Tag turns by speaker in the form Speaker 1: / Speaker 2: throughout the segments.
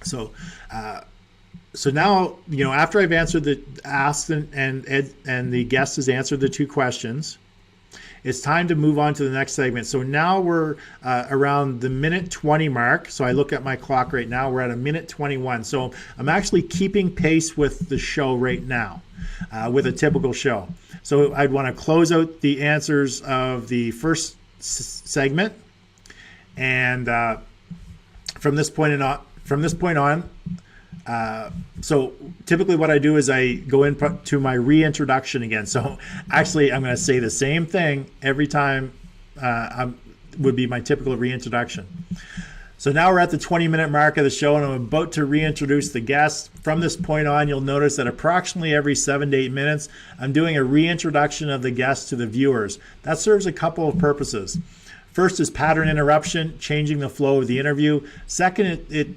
Speaker 1: So, so now, after I've answered and the guest has answered the two questions, it's time to move on to the next segment. So now we're around the minute 20 mark. So I look at my clock right now. We're at a minute 21. So I'm actually keeping pace with the show right now, with a typical show. So I'd want to close out the answers of the first segment, and from this point on, so typically what I do is I go into my reintroduction again. So actually I'm going to say the same thing every time, would be my typical reintroduction. So now we're at the 20-minute mark of the show, and I'm about to reintroduce the guest. From this point on, you'll notice that approximately every 7 to 8 minutes, I'm doing a reintroduction of the guest to the viewers. That serves a couple of purposes. First is pattern interruption, changing the flow of the interview. Second, it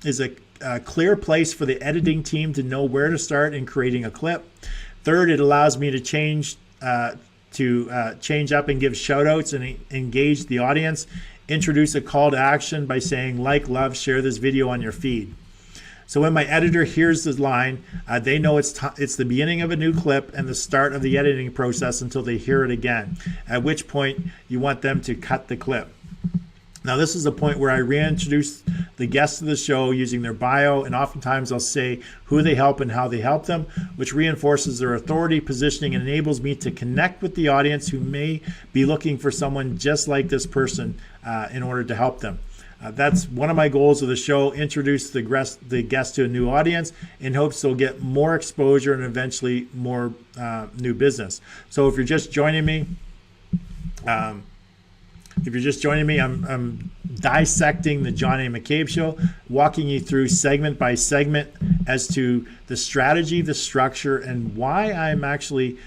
Speaker 1: is a clear place for the editing team to know where to start in creating a clip. Third, it allows me to change up and give shout outs and engage the audience. Introduce a call to action by saying like, love, share this video on your feed. So when my editor hears the line, they know it's the beginning of a new clip and the start of the editing process until they hear it again, at which point you want them to cut the clip. Now, this is the point where I reintroduce the guests of the show using their bio, and oftentimes I'll say who they help and how they help them, which reinforces their authority, positioning, and enables me to connect with the audience who may be looking for someone just like this person in order to help them. That's one of my goals of the show, introduce the guest to a new audience in hopes they'll get more exposure and eventually more new business. So if you're just joining me, I'm dissecting the John A. McCabe Show, walking you through segment by segment as to the strategy, the structure, and why I'm actually,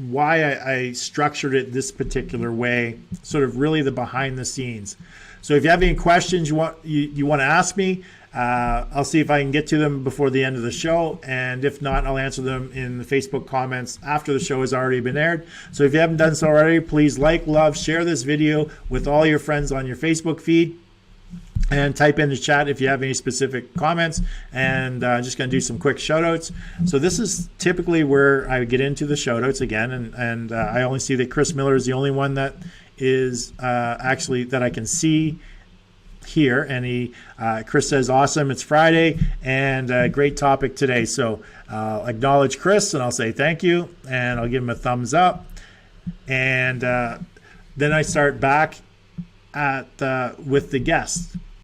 Speaker 1: why I structured it this particular way, sort of really the behind the scenes. So if you have any questions you want to ask me, I'll see if I can get to them before the end of the show, and if not, I'll answer them in the Facebook comments after the show has already been aired. So if you haven't done so already, please like, love, share this video with all your friends on your Facebook feed, and type in the chat if you have any specific comments, and just going to do some quick shout outs. So this is typically where I get into the shout outs again, and I only see that Chris Miller is the only one that is actually that I can see here, and Chris says, awesome, it's Friday and great topic today. So I'll acknowledge Chris and I'll say thank you, and I'll give him a thumbs up, and then I start back at with the guest.